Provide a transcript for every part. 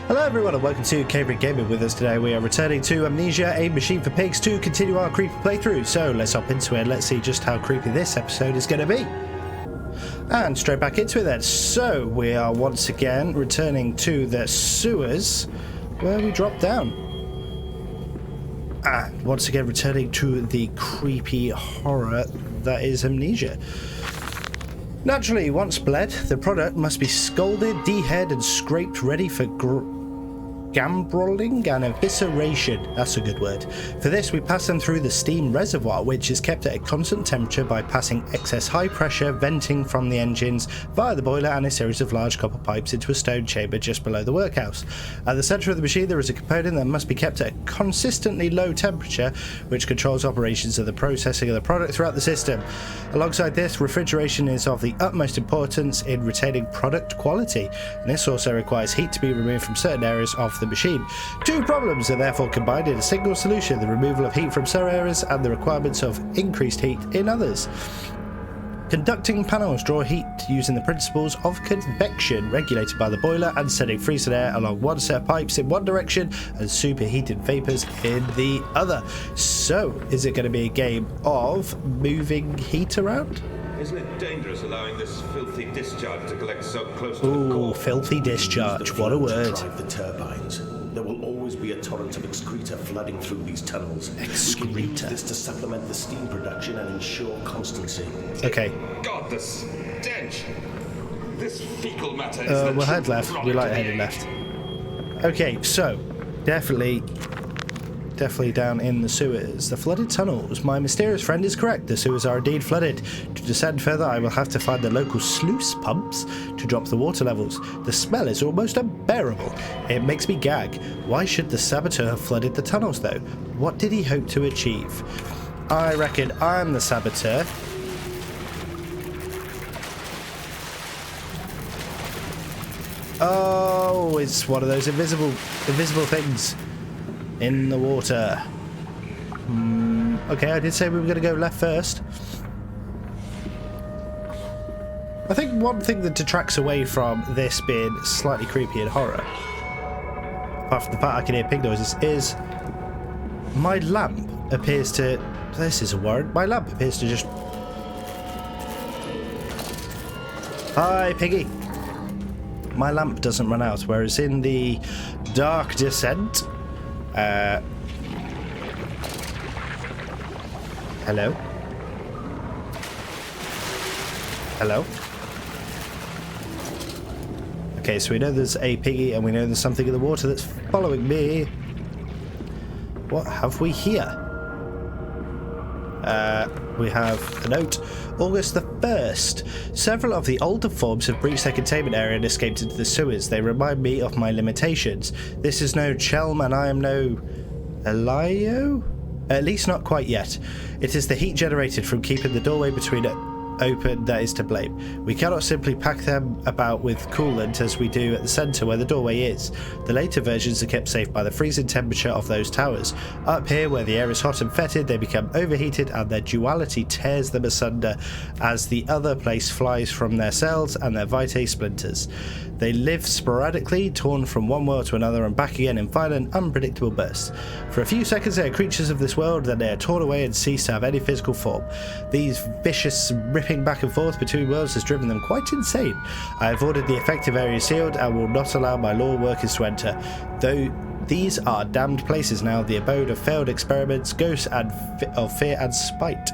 Hello everyone and welcome to Kayvryn Gaming. With us today we are returning to Amnesia, a machine for pigs, to continue our creepy playthrough. So let's hop into it and let's see just how creepy this episode is going to be. And straight back into it then. So we are once again returning to the sewers where we dropped down. And once again returning to the creepy horror that is Amnesia. Naturally, once bled, the product must be scalded, dehead and scraped ready for gambroling and evisceration. That's a good word. For this, we pass them through the steam reservoir, which is kept at a constant temperature by passing excess high pressure venting from the engines via the boiler and a series of large copper pipes into a stone chamber just below the workhouse. At the centre of the machine, there is a component that must be kept at a consistently low temperature, which controls operations of the processing of the product throughout the system. Alongside this, refrigeration is of the utmost importance in retaining product quality, and this also requires heat to be removed from certain areas of the machine. Two problems are therefore combined in a single solution: the removal of heat from some areas and the requirements of increased heat in others. Conducting panels draw heat using the principles of convection, regulated by the boiler and sending freezing air along one set of pipes in one direction and superheated vapours in the other. So, is it going to be a game of moving heat around? Isn't it dangerous allowing this filthy discharge to collect so close to the core? Ooh, filthy discharge, what a word. To drive the turbines. There will always be a torrent of excreta flooding through these tunnels. Excreta. We can use this to supplement the steam production and ensure constancy. Okay. God, the stench! This fecal matter is We'll head left. We like heading left. Okay, so definitely down in the sewers. The flooded tunnels. My mysterious friend is correct. The sewers are indeed flooded. To descend further, I will have to find the local sluice pumps to drop the water levels. The smell is almost unbearable. It makes me gag. Why should the saboteur have flooded the tunnels, though? What did he hope to achieve? I reckon I'm the saboteur. Oh, it's one of those invisible things in the water. Okay, I did say we were going to go left first. I think one thing that detracts away from this being slightly creepy and horror, apart from the fact I can hear pig noises, is my lamp appears to... This is a warrant. My lamp appears to just... Hi, Piggy. My lamp doesn't run out, whereas in the Dark Descent... Hello? Hello? Okay, so we know there's a piggy and we know there's something in the water that's following me. What have we here? We have a note. August the 1st. Several of the older forms have breached their containment area and escaped into the sewers. They remind me of my limitations. This is no Chelm and I am no Elio? At least not quite yet. It is the heat generated from keeping the doorway between it open that is to blame. We cannot simply pack them about with coolant as we do at the centre where the doorway is. The later versions are kept safe by the freezing temperature of those towers. Up here, where the air is hot and fetid, they become overheated and their duality tears them asunder as the other place flies from their cells and their vitae splinters. They live sporadically, torn from one world to another and back again in violent, unpredictable bursts. For a few seconds they are creatures of this world, then they are torn away and cease to have any physical form. These vicious ripping back and forth between worlds has driven them quite insane. I have ordered the effective area sealed and will not allow my law workers to enter, though these are damned places now, the abode of failed experiments, ghosts and of fear and spite.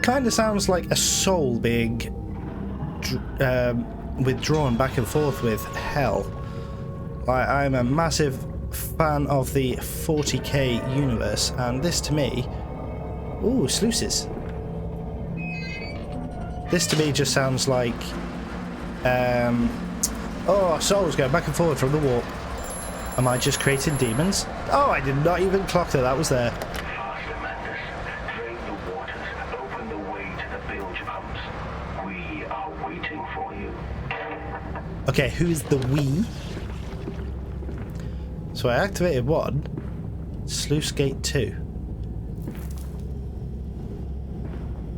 Kinda sounds like a soul being withdrawn back and forth with hell. I'm a massive fan of the 40k universe, and this to me... Ooh, sluices. This to me just sounds like... oh, souls going back and forward from the warp. Am I just creating demons? Oh, I did not even clock that that was there. Okay, who's the we? So I activated one. Sluice gate 2.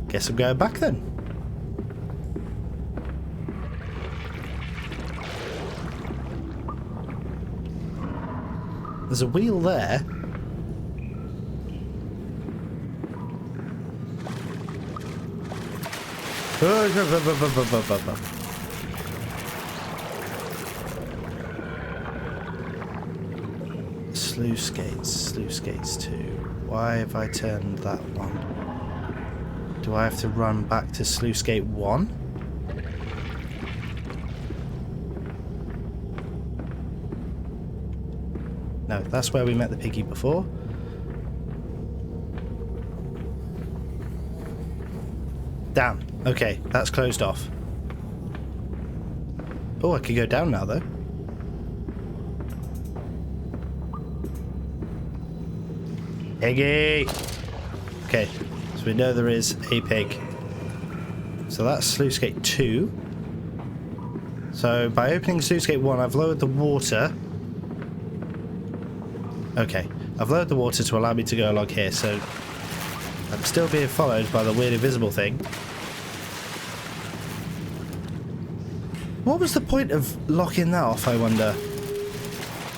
Guess I'm going back then. There's a wheel there. Sluice gates 2. Why have I turned that one? Do I have to run back to sluice gate 1? No, that's where we met the piggy before. Damn. Okay, that's closed off. Oh, I could go down now, though. Piggy! Okay, so we know there is a pig. So that's sluice gate 2. So by opening sluice gate 1, I've lowered the water. Okay, I've lowered the water to allow me to go along here, so I'm still being followed by the weird invisible thing. What was the point of locking that off, I wonder?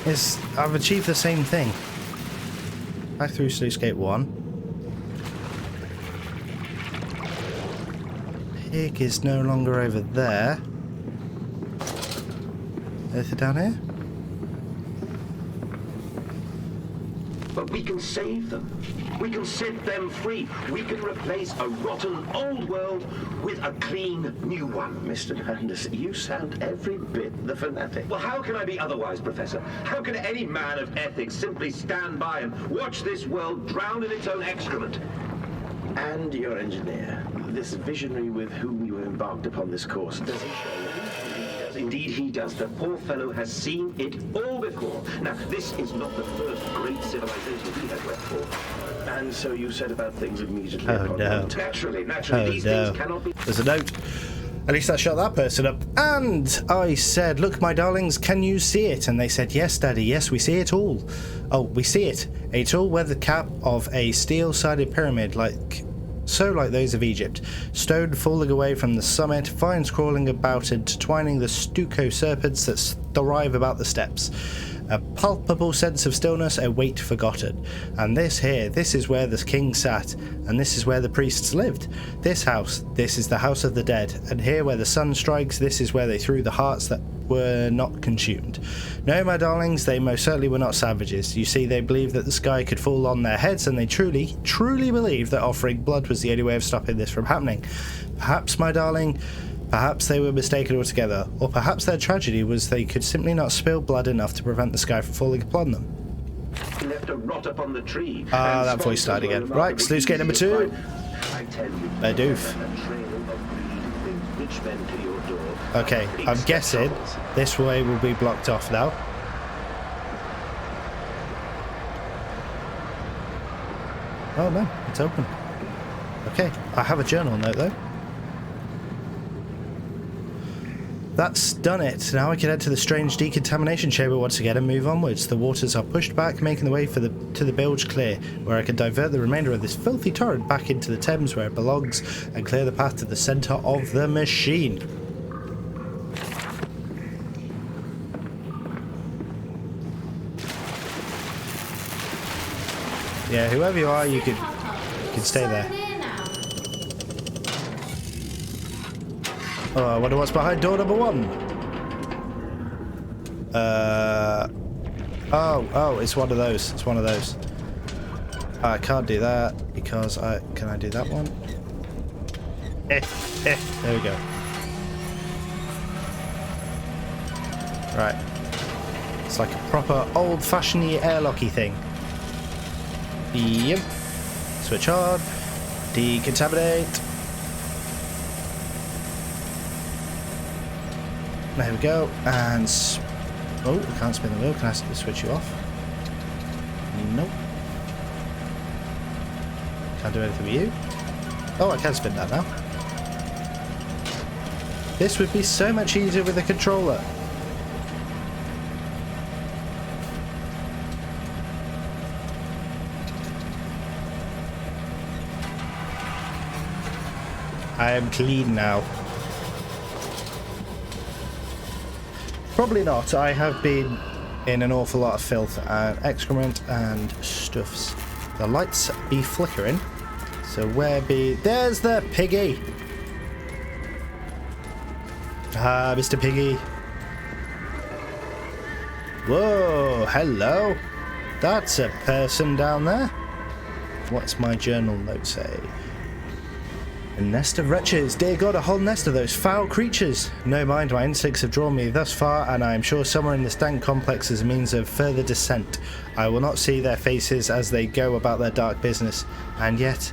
I've achieved the same thing. Back through sluice gate 1. Pig is no longer over there. Anything down here? But we can save them. We can set them free. We can replace a rotten old world with a clean new one. Mr. Landis, you sound every bit the fanatic. Well, how can I be otherwise, Professor? How can any man of ethics simply stand by and watch this world drown in its own excrement? And your engineer, this visionary with whom you embarked upon this course, does he show you? Indeed he does. The poor fellow has seen it all before. Now, this is not the first great civilization he has left for. And so you set about things immediately. Oh, no. Naturally. Oh, These no. things cannot be... There's a note. At least I shut that person up. And I said, look, my darlings, can you see it? And they said, yes, Daddy, yes, we see it all. Oh, we see it. A tall weathered cap of a steel-sided pyramid like those of Egypt. Stone falling away from the summit, vines crawling about intertwining the stucco serpents that thrive about the steps. A palpable sense of stillness, a weight forgotten. And this is where the king sat, and this is where the priests lived. This house, this is the house of the dead, and here where the sun strikes, this is where they threw the hearts that were not consumed. No, my darlings, they most certainly were not savages. You see, they believed that the sky could fall on their heads, and they truly, truly believed that offering blood was the only way of stopping this from happening. Perhaps, my darling, perhaps they were mistaken altogether, or perhaps their tragedy was they could simply not spill blood enough to prevent the sky from falling upon them. left a rot upon the tree. That voice started again. Right, sluice gate number 2. Badoof. Okay, I'm guessing this way will be blocked off now. Oh no, it's open. Okay, I have a journal note though. That's done it. Now I can head to the strange decontamination chamber once again and move onwards. The waters are pushed back, making the way to the bilge clear, where I can divert the remainder of this filthy torrent back into the Thames where it belongs and clear the path to the centre of the machine. Yeah, whoever you are, you can stay there. Oh, I wonder what's behind door number 1. Oh, it's one of those. It's one of those. I can't do that because can I do that one? There we go. Right. It's like a proper old-fashioned airlocky thing. Yep. Switch on. Decontaminate. There we go. And oh, we can't spin the wheel. Can I switch you off? Nope. Can't do anything with you. Oh, I can spin that now. This would be so much easier with a controller. I am clean now. Probably not. I have been in an awful lot of filth and excrement and stuffs. The lights be flickering. So where be... There's the piggy! Ah, Mr. Piggy. Whoa, hello. That's a person down there. What's my journal note say? A nest of wretches. Dear God, a whole nest of those foul creatures. No mind, my instincts have drawn me thus far, and I am sure somewhere in this dank complex is a means of further descent. I will not see their faces as they go about their dark business. And yet,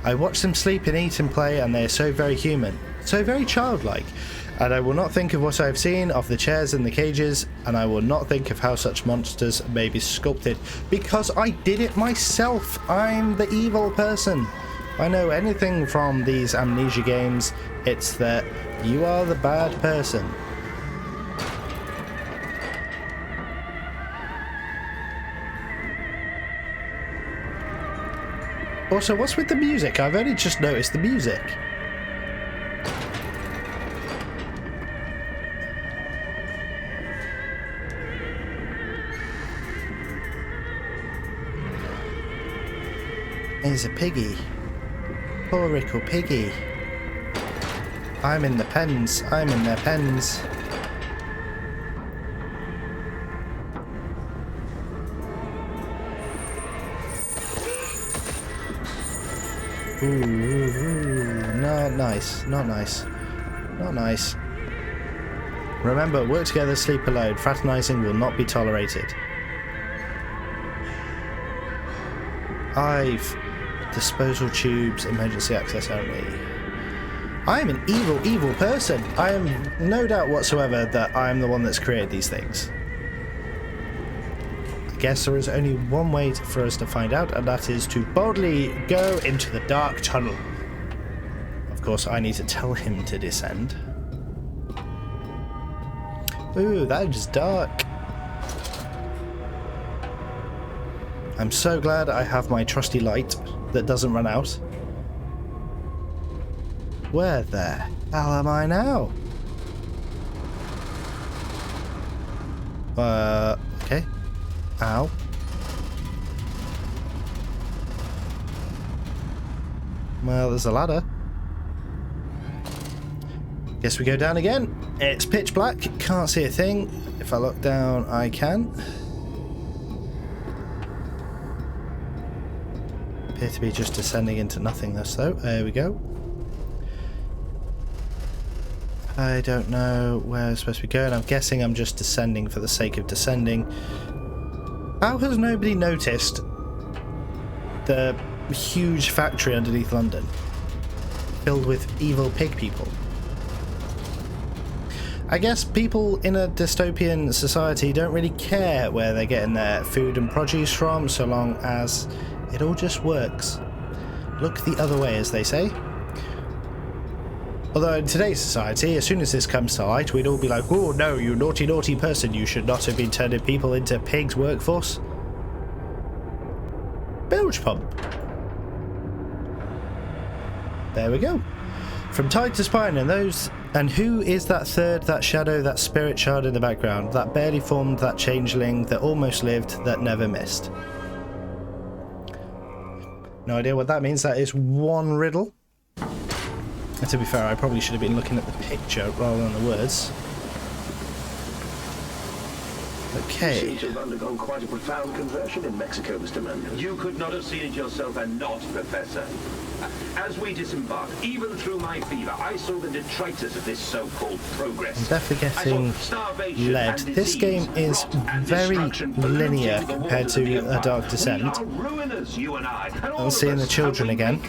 I watch them sleep and eat and play, and they are so very human, so very childlike. And I will not think of what I have seen of the chairs and the cages, and I will not think of how such monsters may be sculpted, because I did it myself. I'm the evil person. If I know anything from these Amnesia games, it's that you are the bad person. Also, what's with the music? I've only just noticed the music. Here's a piggy. Poor little piggy. I'm in the pens. I'm in their pens. Ooh, not nice. Not nice. Not nice. Remember, work together, sleep alone. Fraternizing will not be tolerated. Disposal tubes, emergency access only. I am an evil person. I am no doubt whatsoever that I am the one that's created these things. I guess there is only one way for us to find out, and that is to boldly go into the dark tunnel. Of course, I need to tell him to descend. Ooh, that is dark. I'm so glad I have my trusty light that doesn't run out. Where the hell am I now? Okay. Ow. Well, there's a ladder. Guess we go down again. It's pitch black, can't see a thing. If I look down, I can. Appear to be just descending into nothingness though. There we go. I don't know where I'm supposed to be going. I'm guessing I'm just descending for the sake of descending. How has nobody noticed the huge factory underneath London filled with evil pig people? I guess people in a dystopian society don't really care where they're getting their food and produce from, so long as it all just works. Look the other way, as they say. Although in today's society, as soon as this comes to light, we'd all be like, oh no, you naughty, naughty person, you should not have been turning people into pigs workforce. Bilge pump. There we go. From tide to spine, and who is that third, that shadow, that spirit shard in the background, that barely formed, that changeling, that almost lived, that never missed? No idea what that means. That is one riddle. And to be fair, I probably should have been looking at the picture rather than the words. Okay. You seem to have undergone quite a profound conversion in Mexico, Mr. Mann. You could not have seen it yourself and not, Professor. As we disembarked, even through my fever, I saw the detritus of this so-called progress. I'm definitely getting led. This game is very linear compared to A Dark Descent. I'm seeing the children again.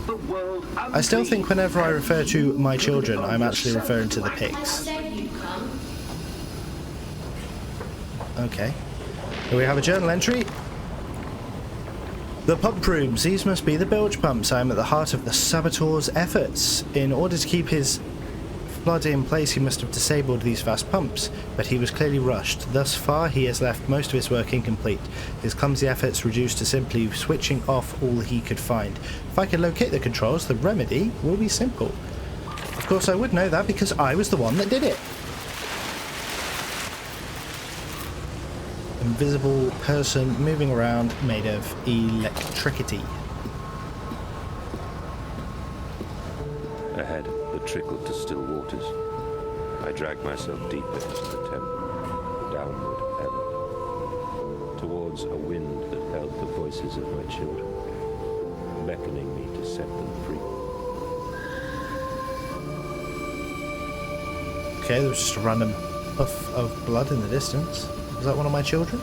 I still think whenever I refer to my children, I'm actually referring to the pigs. Okay. Here we have a journal entry. The pump rooms. These must be the bilge pumps. I am at the heart of the saboteur's efforts. In order to keep his flood in place, he must have disabled these vast pumps, but he was clearly rushed. Thus far, he has left most of his work incomplete. His clumsy efforts reduced to simply switching off all he could find. If I can locate the controls, the remedy will be simple. Of course, I would know that because I was the one that did it. invisible person moving around made of electricity. Ahead, the trickle to still waters. I dragged myself deeper into the temple, downward ever, towards a wind that held the voices of my children, beckoning me to set them free. Okay, there was just a random puff of blood in the distance. Was that one of my children?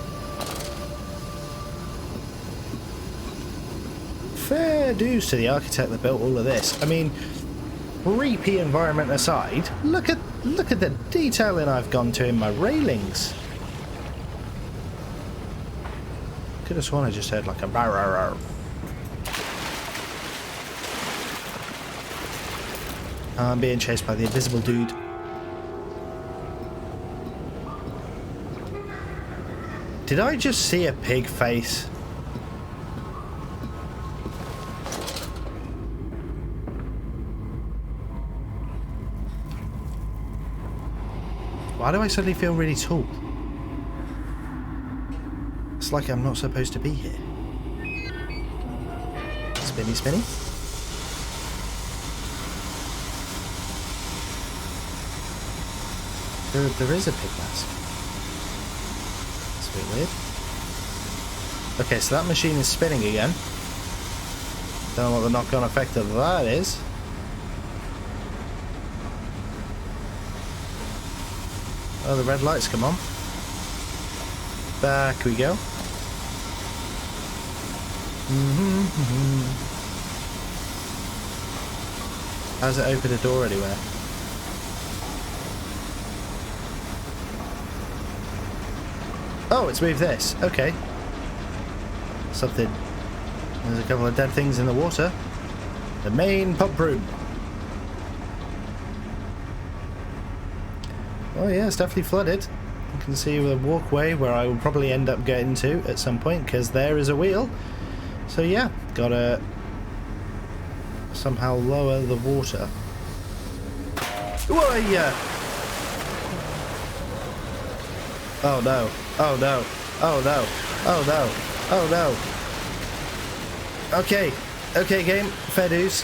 Fair dues to the architect that built all of this. I mean, creepy environment aside, look at the detailing I've gone to in my railings. Could have sworn I just heard like a bar rar rar. I'm being chased by the invisible dude. Did I just see a pig face? Why do I suddenly feel really tall? It's like I'm not supposed to be here. Spinny, spinny. There is a pig mask. It's a bit weird. Okay, so that machine is spinning again. Don't know what the knock-on effect of that is. Oh, the red lights come on. Back we go. How's it open a door anywhere? Oh, it's moved this. Okay. Something. There's a couple of dead things in the water. The main pump room. Oh yeah, it's definitely flooded. You can see the walkway where I will probably end up getting to at some point, because there is a wheel. So yeah, gotta somehow lower the water. Whoa, yeah. Oh no, oh no, oh no, oh no, oh no. Okay, okay game, fair dues.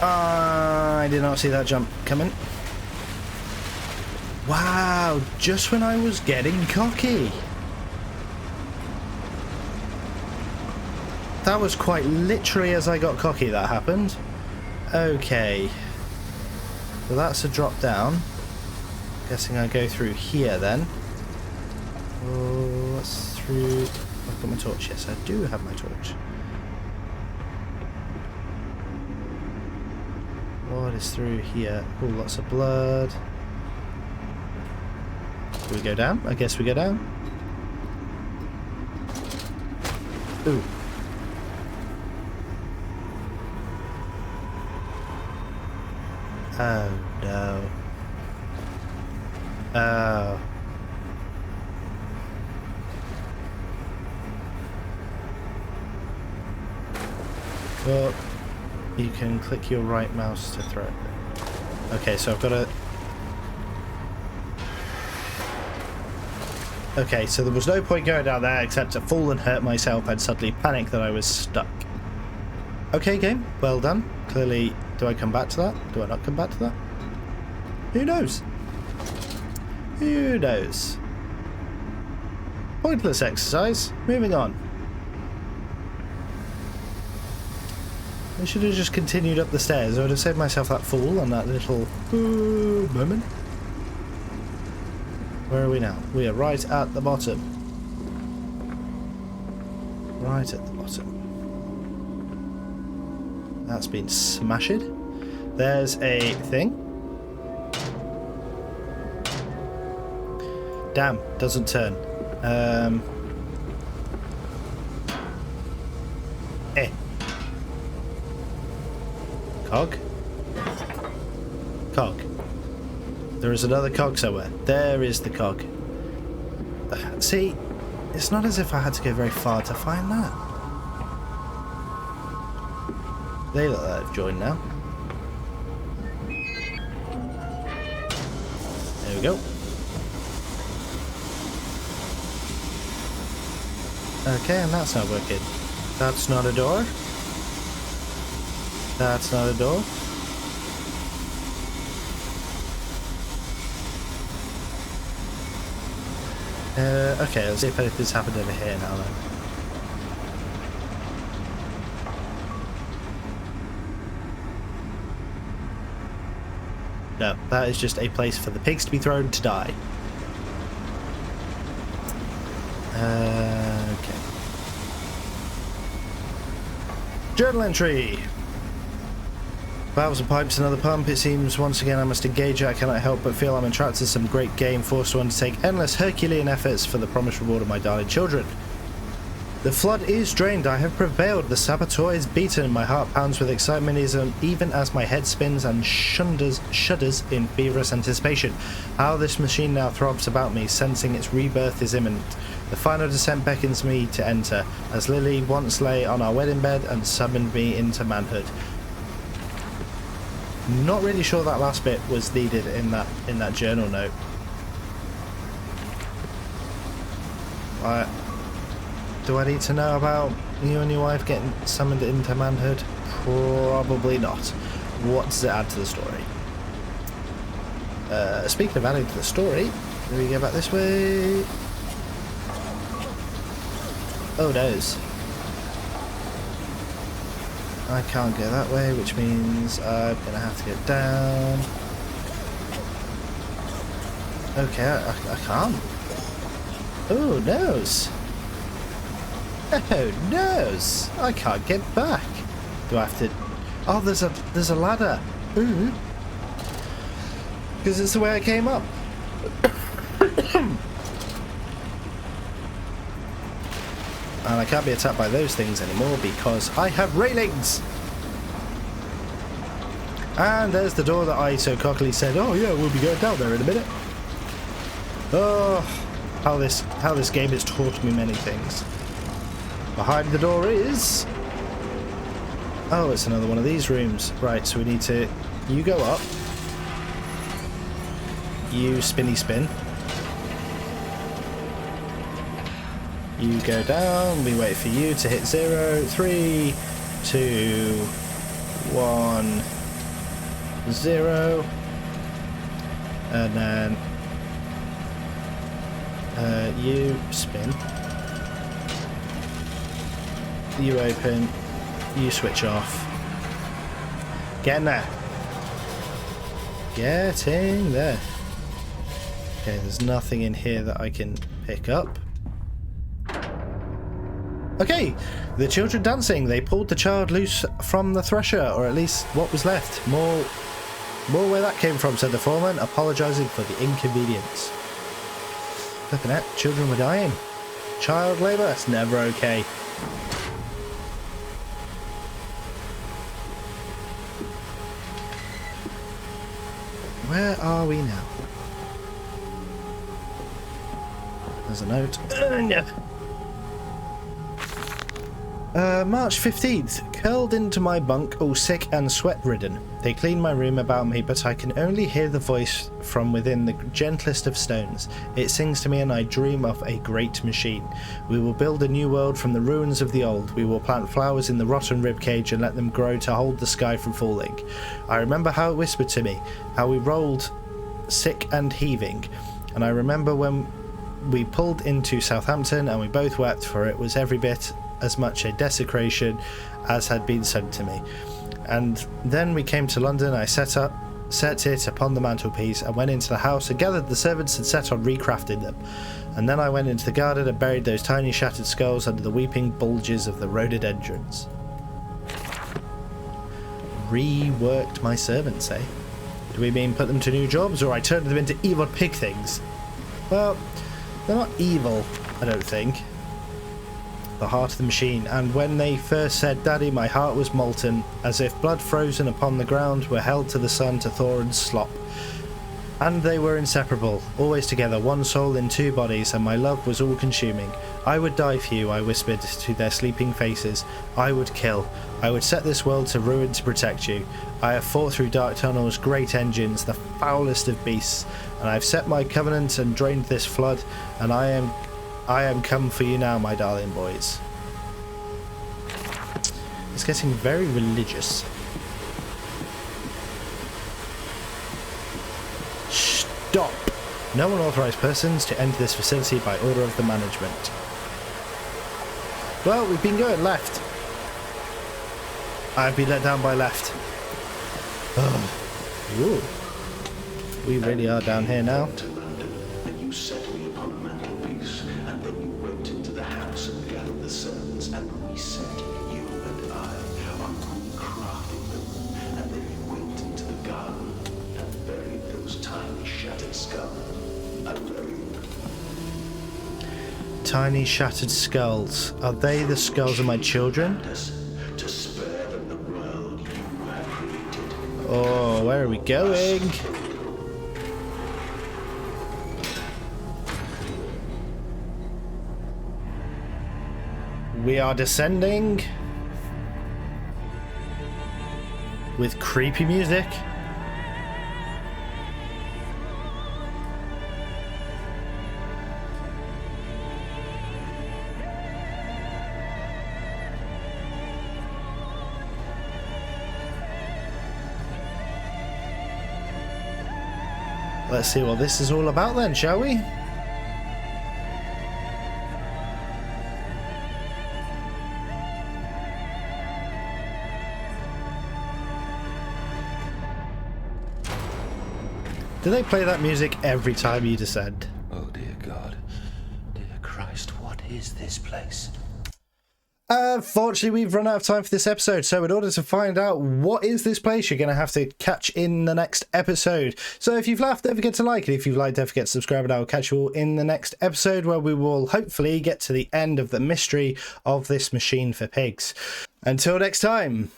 I did not see that jump coming. Wow, just when I was getting cocky. That was quite literally as I got cocky that happened. Okay. So that's a drop down. Guessing I go through here then. Oh, what's through... I've got my torch. Yes, I do have my torch. What is through here? Oh, lots of blood. Do we go down? I guess we go down. Ooh. Oh no. Oh. Well, you can click your right mouse to throw it. Okay, so I've got to... Okay, so there was no point going down there except to fall and hurt myself and suddenly panic that I was stuck. Okay, game. Well done. Clearly, do I come back to that? Do I not come back to that? Who knows? Who knows? Pointless exercise. Moving on. I should have just continued up the stairs. I would have saved myself that fall on that little moment. Where are we now? We are right at the bottom. Right at the bottom. That's been smashed. There's a thing. Damn, doesn't turn. Cog? Cog. There is another cog somewhere. There is the cog. See, it's not as if I had to go very far to find that. They look like they've joined now. There we go. Okay, and that's not working. That's not a door. That's not a door. Okay, let's see if anything's happened over here now then. No, that is just a place for the pigs to be thrown to die. Okay. Journal entry! Valves and pipes, another pump. It seems once again I must engage it. I cannot help but feel I'm entrapped in some great game, forced to undertake endless Herculean efforts for the promised reward of my darling children. The flood is drained. I have prevailed. The saboteur is beaten. My heart pounds with excitement, even as my head spins and shudders in feverish anticipation. How this machine now throbs about me, sensing its rebirth is imminent. The final descent beckons me to enter, as Lily once lay on our wedding bed and summoned me into manhood. Not really sure that last bit was needed in that journal note. Do I need to know about you and your wife getting summoned into manhood? Probably not. What does it add to the story? Speaking of adding to the story, do we go back this way? Oh, noes. I can't go that way, which means I'm gonna have to get down. Okay, I can't. Oh, noes. Oh, noes. I can't get back. Do I have to? Oh, there's a ladder. Ooh. Because it's the way I came up. And I can't be attacked by those things anymore because I have railings. And there's the door that I so cockily said, oh yeah, we'll be going down there in a minute. Oh, how this game has taught me many things. Behind the door is... oh, it's another one of these rooms. Right, so we need to... you go up. You spinny spin. You go down, we wait for you to hit 0. 3, 2, 1, 0. And then you spin. You open. You switch off. Getting there. Getting there. Okay, there's nothing in here that I can pick up. Okay, the children dancing. They pulled the child loose from the thresher, or at least what was left. More where that came from, said the foreman, apologising for the inconvenience. Looking at, children were dying. Child labour, that's never okay. Where are we now? There's a note. No. March 15th. Curled into my bunk, all sick and sweat-ridden. They clean my room about me, but I can only hear the voice from within the gentlest of stones. It sings to me and I dream of a great machine. We will build a new world from the ruins of the old. We will plant flowers in the rotten ribcage and let them grow to hold the sky from falling. I remember how it whispered to me, how we rolled sick and heaving. And I remember when we pulled into Southampton and we both wept, for it was every bit as much a desecration as had been sent to me. And then we came to London. I set it upon the mantelpiece and went into the house and gathered the servants and set on recrafting them. And then I went into the garden and buried those tiny shattered skulls under the weeping bulges of the rhododendrons. Reworked my servants, eh? Do we mean put them to new jobs, or I turned them into evil pig things? Well, they're not evil, I don't think. The heart of the machine, and when they first said Daddy, my heart was molten, as if blood frozen upon the ground were held to the sun to thaw and slop. And they were inseparable, always together, one soul in two bodies, and my love was all-consuming. I would die for you, I whispered to their sleeping faces. I would kill. I would set this world to ruin to protect you. I have fought through dark tunnels, great engines, the foulest of beasts, and I have set my covenant and drained this flood, and I am I am come for you now, my darling boys. It's getting very religious. Stop! No unauthorized persons to enter this facility by order of the management. Well, we've been going left. I've been let down by left. Oh. Ooh. We really are down here now. And you set me upon a mantelpiece, and then you went into the house and gathered the servants and reset you and I on recrafting them, and then you went into the garden and buried those tiny shattered skulls alone. Tiny shattered skulls. Are they the skulls of my children? To spare them the world you have created. Oh, where are we going? We are descending with creepy music. Let's see what this is all about then, shall we? Do they play that music every time you descend? Oh dear God. Dear Christ, what is this place? Unfortunately, we've run out of time for this episode, so in order to find out what is this place, you're going to have to catch in the next episode. So if you've laughed, don't forget to like it. If you've liked, don't forget to subscribe, and I will catch you all in the next episode, where we will hopefully get to the end of the mystery of this machine for pigs. Until next time.